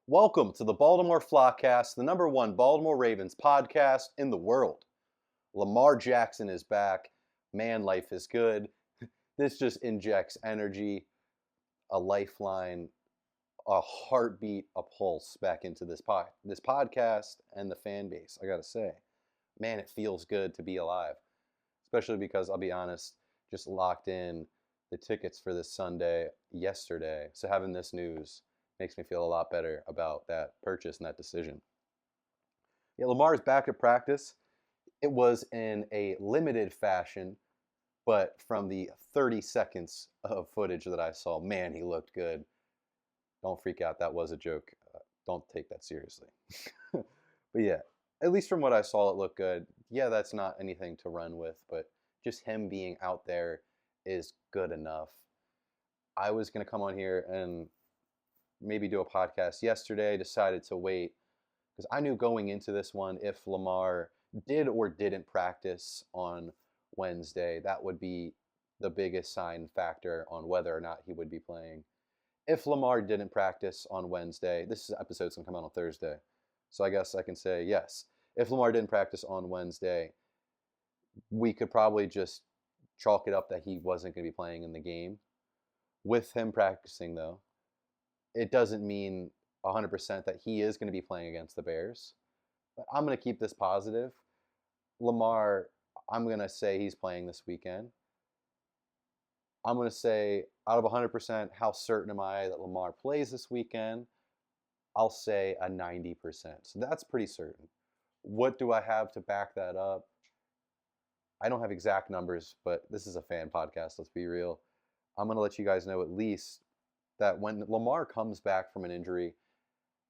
Welcome to the Baltimore FlockCast, the number one Baltimore Ravens podcast in the world. Lamar Jackson is back. Man, life is good. This just injects energy, a lifeline, a heartbeat, a pulse back into this podcast and the fan base. I gotta say, man, it feels good to be alive, especially because I'll be honest, just locked in the tickets for this Sunday yesterday. So having this news makes me feel a lot better about that purchase and that decision. Yeah, Lamar is back at practice. It was in a limited fashion, but from the 30 seconds of footage that I saw, man, he looked good. Don't freak out. That was a joke. Don't take that seriously. But yeah, at least from what I saw, it looked good. Yeah, that's not anything to run with, but just him being out there is good enough. I was going to come on here and maybe do a podcast yesterday, decided to wait because I knew going into this one, if Lamar did or didn't practice on Wednesday, that would be the biggest sign factor on whether or not he would be playing. If Lamar didn't practice on Wednesday, this episode's going to come out on Thursday, so I guess I can say yes. If Lamar didn't practice on Wednesday, we could probably just chalk it up that he wasn't going to be playing in the game. With him practicing, though, it doesn't mean 100% that he is going to be playing against the Bears. But I'm going to keep this positive. Lamar, I'm going to say he's playing this weekend. I'm going to say out of 100%, how certain am I that Lamar plays this weekend? I'll say a 90%. So that's pretty certain. What do I have to back that up? I don't have exact numbers, but this is a fan podcast, let's be real. I'm going to let you guys know at least that when Lamar comes back from an injury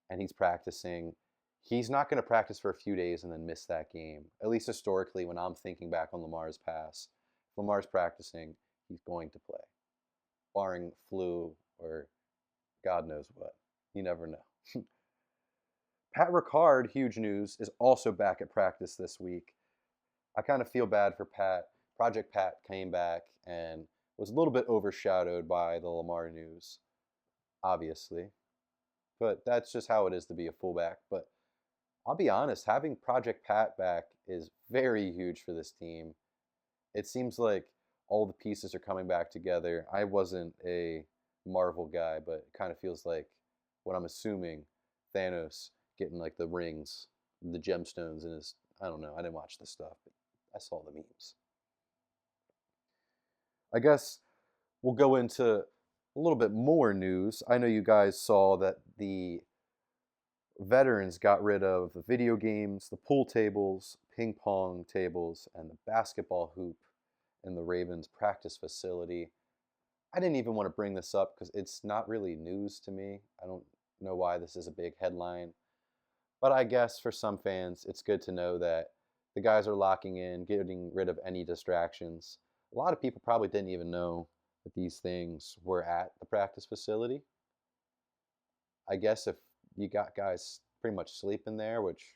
and he's practicing, he's not going to practice for a few days and then miss that game. At least historically, when I'm thinking back on Lamar's past, if Lamar's practicing, he's going to play, barring flu or God knows what. You never know. Pat Ricard, huge news, is also back at practice this week. I kind of feel bad for Pat. Project Pat came back and was a little bit overshadowed by the Lamar news, obviously. But that's just how it is to be a fullback. But I'll be honest, having Project Pat back is very huge for this team. It seems like all the pieces are coming back together. I wasn't a Marvel guy, but it kind of feels like what I'm assuming Thanos getting like the rings, the gemstones in his, I don't know, I didn't watch this stuff, but I saw the memes. I guess we'll go into a little bit more news. I know you guys saw that the veterans got rid of the video games, the pool tables, ping pong tables, and the basketball hoop in the Ravens practice facility. I didn't even want to bring this up because it's not really news to me. I don't know why this is a big headline. But I guess for some fans, it's good to know that the guys are locking in, getting rid of any distractions. A lot of people probably didn't even know that these things were at the practice facility. I guess if you got guys pretty much sleeping there, which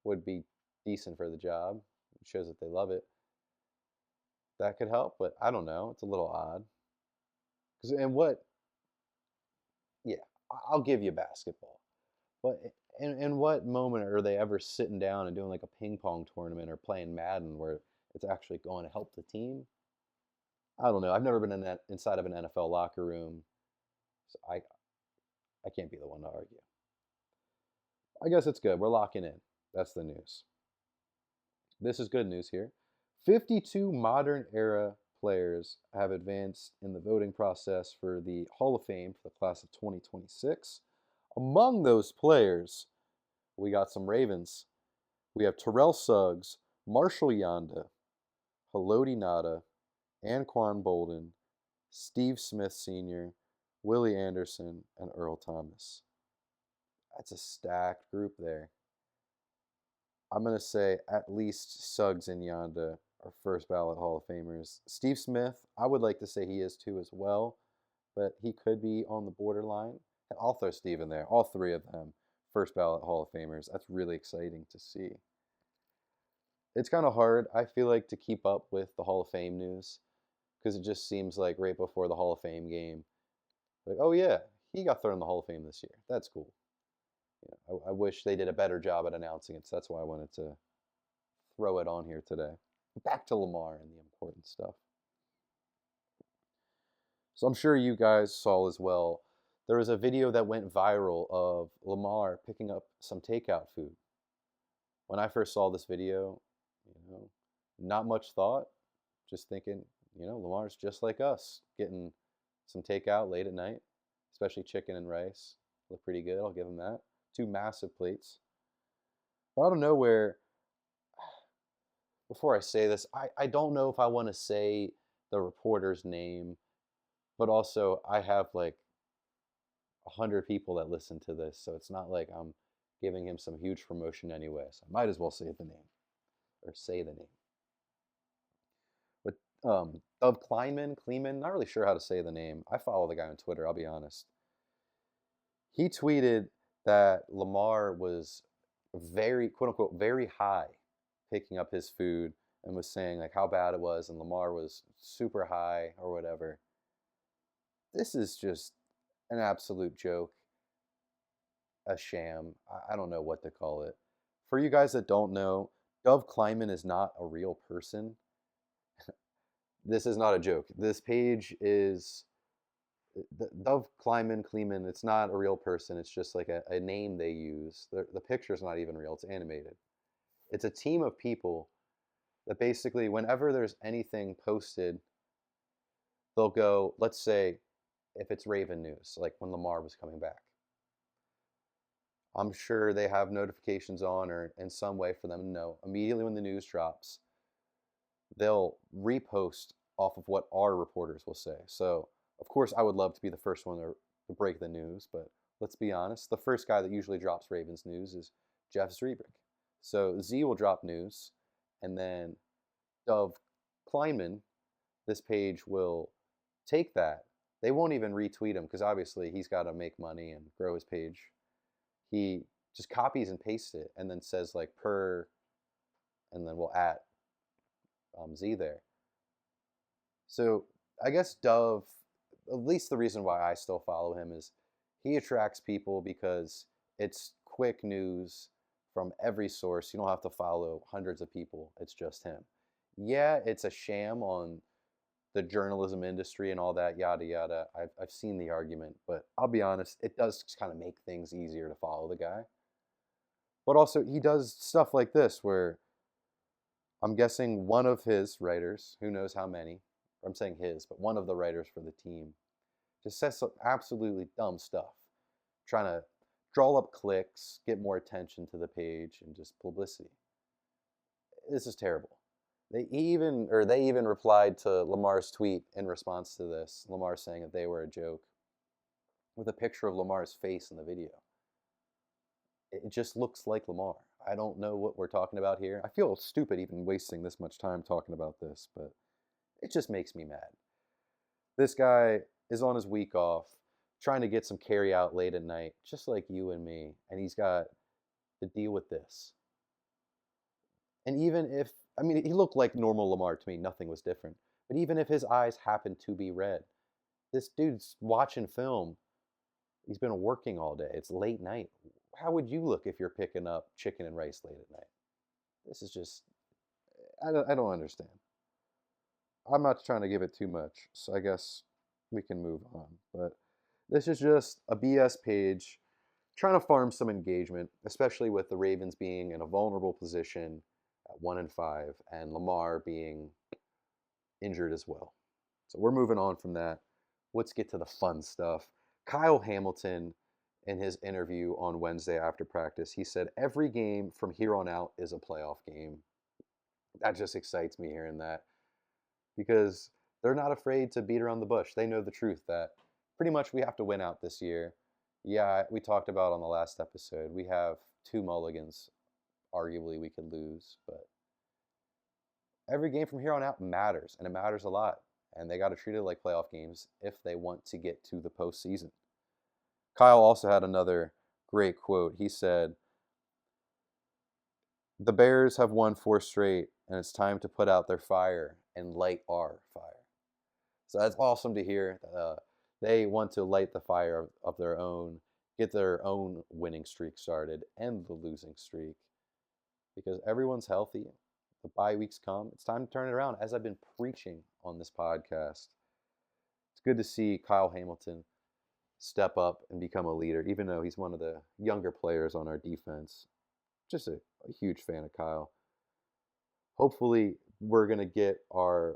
would be decent for the job, it shows that they love it, that could help, but I don't know. It's a little odd. Yeah, I'll give you basketball. But in what moment are they ever sitting down and doing like a ping pong tournament or playing Madden where it's actually going to help the team? I don't know. I've never been inside of an NFL locker room, so I can't be the one to argue. I guess it's good. We're locking in. That's the news. This is good news here. 52 modern era players have advanced in the voting process for the Hall of Fame for the class of 2026. Among those players, we got some Ravens. We have Terrell Suggs, Marshall Yanda, Haloti Ngata, Anquan Bolden, Steve Smith Sr., Willie Anderson, and Earl Thomas. That's a stacked group there. I'm going to say at least Suggs and Yanda are first ballot Hall of Famers. Steve Smith, I would like to say he is too as well, but he could be on the borderline. And I'll throw Steve in there. All three of them, first ballot Hall of Famers. That's really exciting to see. It's kind of hard, I feel like, to keep up with the Hall of Fame news because it just seems like right before the Hall of Fame game, like, oh yeah, he got thrown in the Hall of Fame this year. That's cool. I wish they did a better job at announcing it, so that's why I wanted to throw it on here today. Back to Lamar and the important stuff. So I'm sure you guys saw as well. There was a video that went viral of Lamar picking up some takeout food. When I first saw this video, not much thought, just thinking, Lamar's just like us, getting some takeout late at night, especially chicken and rice. Look pretty good, I'll give him that. 2 massive plates. But out of nowhere, before I say this, I don't know if I want to say the reporter's name, but also I have like 100 people that listen to this, so it's not like I'm giving him some huge promotion anyway, so I might as well say the name, or say the name. But Dov Kleeman, not really sure how to say the name. I follow the guy on Twitter, I'll be honest. He tweeted that Lamar was very, quote unquote, very high picking up his food, and was saying like how bad it was, and Lamar was super high or whatever. This is just an absolute joke, a sham. I don't know what to call it. For you guys that don't know, Dov Kleeman is not a real person. This is not a joke. This page is Dov Kleeman, it's not a real person. It's just like a name they use. The picture's not even real. It's animated. It's a team of people that basically, whenever there's anything posted, they'll go, let's say, if it's Raven news, like when Lamar was coming back. I'm sure they have notifications on or in some way for them to know. Immediately when the news drops, they'll repost off of what our reporters will say. So, of course, I would love to be the first one to break the news, but let's be honest, the first guy that usually drops Ravens news is Jeff Zrebick. So Z will drop news, and then Dov Kleeman, this page will take that. They won't even retweet him because obviously he's got to make money and grow his page. He just copies and pastes it and then says like per, and then we'll at Z there. So I guess Dov, at least the reason why I still follow him is he attracts people because it's quick news from every source. You don't have to follow hundreds of people. It's just him. Yeah, it's a sham on the journalism industry and all that, yada, yada. I've seen the argument, but I'll be honest, it does kind of make things easier to follow the guy. But also, he does stuff like this where I'm guessing one of his writers, who knows how many, I'm saying his, but one of the writers for the team, just says some absolutely dumb stuff, trying to draw up clicks, get more attention to the page, and just publicity. This is terrible. They even replied to Lamar's tweet in response to this. Lamar saying that they were a joke, with a picture of Lamar's face in the video. It just looks like Lamar. I don't know what we're talking about here. I feel stupid even wasting this much time talking about this, but it just makes me mad. This guy is on his week off, trying to get some carry out late at night, just like you and me, and he's got to deal with this. And even if, I mean, he looked like normal Lamar to me, nothing was different. But even if his eyes happened to be red, this dude's watching film. He's been working all day. It's late night. How would you look if you're picking up chicken and rice late at night? This is just, I don't understand. I'm not trying to give it too much, so I guess we can move on. But this is just a BS page trying to farm some engagement, especially with the Ravens being in a vulnerable position at 1-5 and Lamar being injured as well. So we're moving on from that. Let's get to the fun stuff. Kyle Hamilton, in his interview on Wednesday after practice, he said every game from here on out is a playoff game. That just excites me hearing that, because they're not afraid to beat around the bush. They know the truth that pretty much we have to win out this year. Yeah, we talked about on the last episode, we have 2 mulligans. Arguably we could lose, but every game from here on out matters, and it matters a lot. And they got to treat it like playoff games if they want to get to the postseason. Kyle also had another great quote. He said, "The Bears have won 4 straight, and it's time to put out their fire and light our fire." So that's awesome to hear. They want to light the fire of their own get their own winning streak started, end the losing streak, because everyone's healthy. The bye weeks come. It's time to turn it around, as I've been preaching on this podcast. It's good to see Kyle Hamilton step up and become a leader, even though he's one of the younger players on our defense. Just a huge fan of Kyle. Hopefully, we're going to get our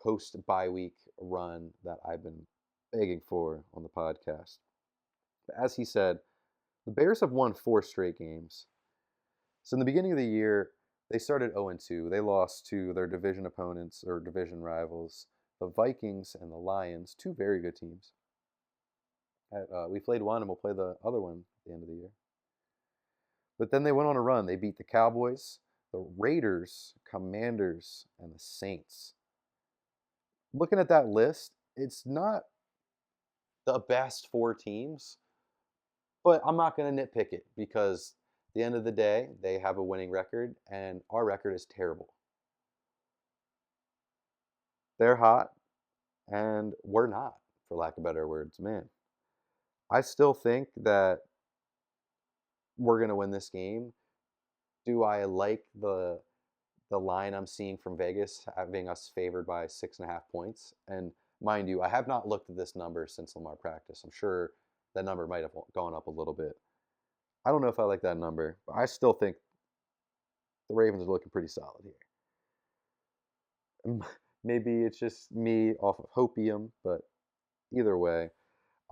post bye week run that I've been begging for on the podcast. But as he said, the Bears have won 4 straight games. So in the beginning of the year, they started 0-2. They lost to their division opponents or division rivals, the Vikings and the Lions, 2 very good teams. We played one and we'll play the other one at the end of the year. But then they went on a run. They beat the Cowboys, the Raiders, Commanders, and the Saints. Looking at that list, it's not the best 4 teams, but I'm not going to nitpick it because at the end of the day, they have a winning record, and our record is terrible. They're hot, and we're not, for lack of better words. Man, I still think that we're going to win this game. Do I like the line I'm seeing from Vegas having us favored by 6.5 points? And mind you, I have not looked at this number since Lamar practice. I'm sure that number might have gone up a little bit. I don't know if I like that number, but I still think the Ravens are looking pretty solid here. Maybe it's just me off of hopium, but either way,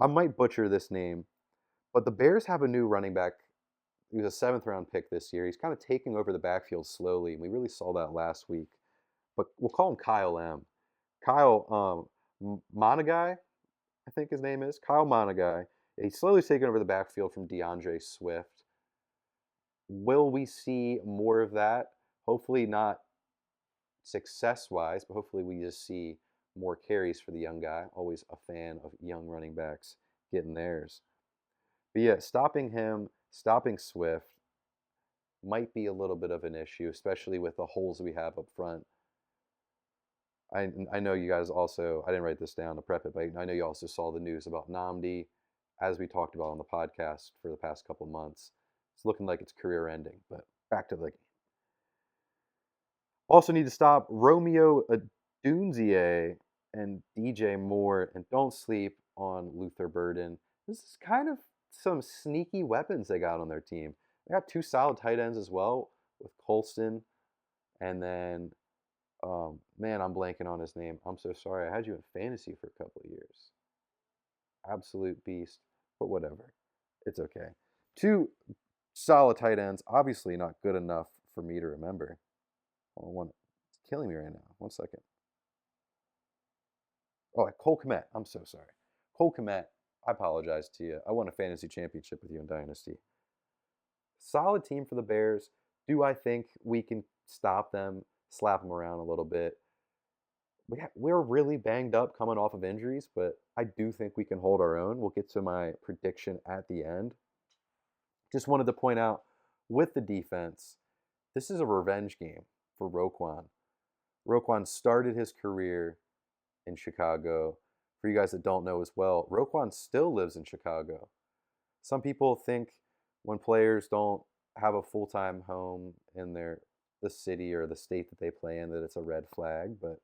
I might butcher this name, but the Bears have a new running back. He was a 7th round pick this year. He's kind of taking over the backfield slowly, and we really saw that last week. But we'll call him Kyle M. Kyle Monagai, I think his name is. Kyle Monagai. He's slowly taking over the backfield from DeAndre Swift. Will we see more of that? Hopefully not success-wise, but hopefully we just see more carries for the young guy. Always a fan of young running backs getting theirs. But yeah, stopping him, stopping Swift might be a little bit of an issue, especially with the holes we have up front. I know you guys also, I didn't write this down to prep it, but I know you also saw the news about Namdi, as we talked about on the podcast for the past couple months. It's looking like it's career ending, but back to the game. Also need to stop Romeo Adunzie and DJ Moore, and don't sleep on Luther Burden. This is kind of some sneaky weapons they got on their team. They got 2 solid tight ends as well with Colston, and then man, I'm blanking on his name. I'm so sorry. I had you in fantasy for a couple of years. Absolute beast, but whatever. It's okay. 2 solid tight ends, obviously not good enough for me to remember. It's killing me right now. 1 second. Oh, Cole Kmet. I'm so sorry. Cole Kmet, I apologize to you. I won a fantasy championship with you in Dynasty. Solid team for the Bears. Do I think we can stop them, slap them around a little bit? We're really banged up coming off of injuries, but I do think we can hold our own. We'll get to my prediction at the end. Just wanted to point out, with the defense, this is a revenge game for Roquan. Roquan started his career in Chicago. For you guys that don't know as well, Roquan still lives in Chicago. Some people think when players don't have a full-time home in the city or the state that they play in that it's a red flag, but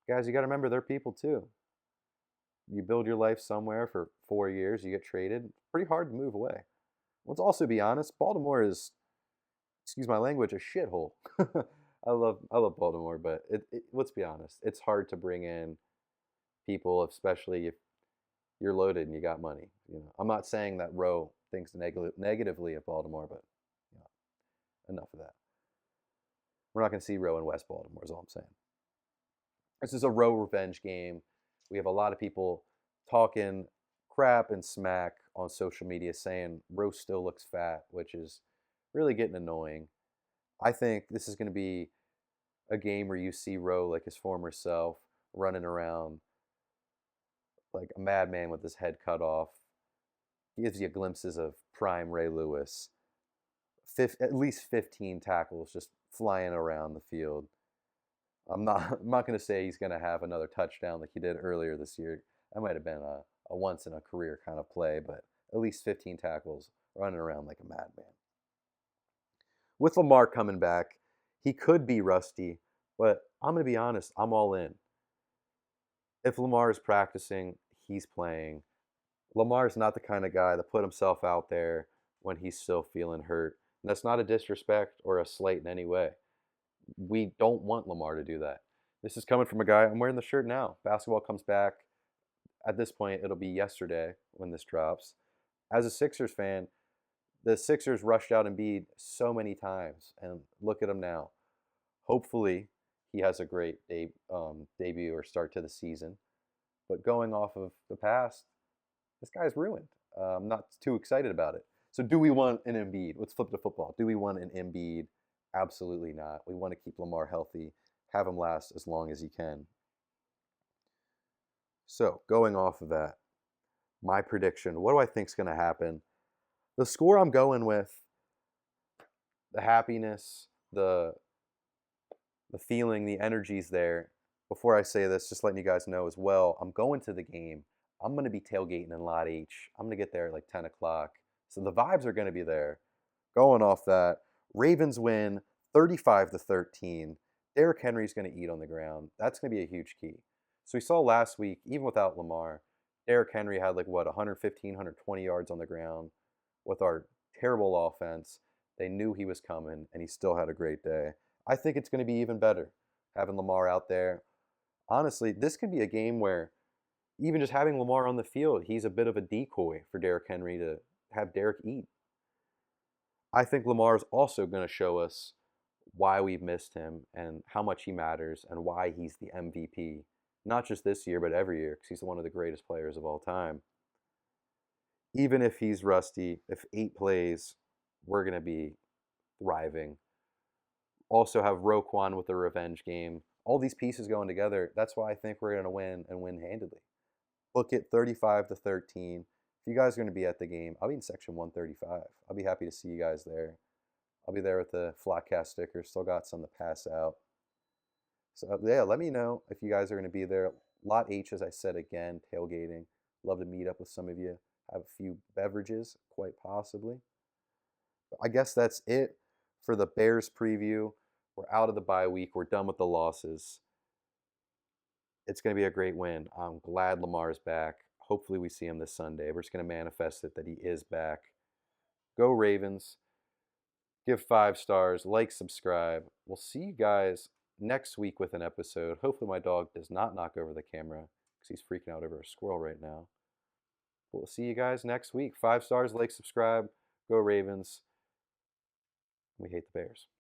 guys, you got to remember they're people too. You build your life somewhere for 4 years, you get traded. It's pretty hard to move away. Let's also be honest, Baltimore is, excuse my language, a shithole. I love Baltimore, but let's be honest, it's hard to bring in people, especially if you're loaded and you got money. I'm not saying that Rowe thinks negatively of Baltimore, but enough of that. We're not going to see Rowe in West Baltimore, is all I'm saying. This is a Rowe revenge game. We have a lot of people talking crap and smack on social media saying Rowe still looks fat, which is really getting annoying. I think this is going to be a game where you see Rowe, like his former self, running around like a madman with his head cut off. He gives you glimpses of prime Ray Lewis. At least 15 tackles just flying around the field. I'm not going to say he's going to have another touchdown like he did earlier this year. That might have been a once in a career kind of play, but at least 15 tackles, running around like a madman. With Lamar coming back, he could be rusty, but I'm going to be honest, I'm all in. If Lamar is practicing, he's playing. Lamar's not the kind of guy to put himself out there when he's still feeling hurt. And that's not a disrespect or a slight in any way. We don't want Lamar to do that. This is coming from a guy, I'm wearing the shirt now. Basketball comes back. At this point, it'll be yesterday when this drops. As a Sixers fan, the Sixers rushed out Embiid so many times, and look at him now. Hopefully, he has a great debut or start to the season. But going off of the past, this guy's ruined. I'm not too excited about it. So do we want an Embiid? Let's flip to football. Do we want an Embiid? Absolutely not. We want to keep Lamar healthy, have him last as long as he can. So going off of that, my prediction, what do I think is going to happen? The score I'm going with, the happiness, the feeling, the energy's there. Before I say this, just letting you guys know as well, I'm going to the game. I'm going to be tailgating in Lot H. I'm going to get there at like 10 o'clock. So the vibes are going to be there. Going off that, Ravens win 35-13. Derrick Henry's going to eat on the ground. That's going to be a huge key. So we saw last week, even without Lamar, Derrick Henry had like, 115, 120 yards on the ground. With our terrible offense, they knew he was coming, and he still had a great day. I think it's going to be even better having Lamar out there. Honestly, this could be a game where even just having Lamar on the field, he's a bit of a decoy for Derrick Henry to have Derrick eat. I think Lamar is also going to show us why we've missed him and how much he matters and why he's the MVP. Not just this year, but every year, because he's one of the greatest players of all time. Even if he's rusty, if 8 plays, we're going to be thriving. Also have Roquan with the revenge game. All these pieces going together, that's why I think we're going to win and win handedly. Book it 35-13. If you guys are going to be at the game, I'll be in section 135. I'll be happy to see you guys there. I'll be there with the FlockCast stickers. Still got some to pass out. So yeah, let me know if you guys are going to be there. Lot H, as I said again, tailgating. Love to meet up with some of you. Have a few beverages, quite possibly. But I guess that's it for the Bears preview. We're out of the bye week. We're done with the losses. It's going to be a great win. I'm glad Lamar's back. Hopefully we see him this Sunday. We're just going to manifest it that he is back. Go Ravens. Give 5 stars. Like, subscribe. We'll see you guys next week with an episode. Hopefully my dog does not knock over the camera because he's freaking out over a squirrel right now. We'll see you guys next week. 5 stars, like, subscribe. Go Ravens. We hate the Bears.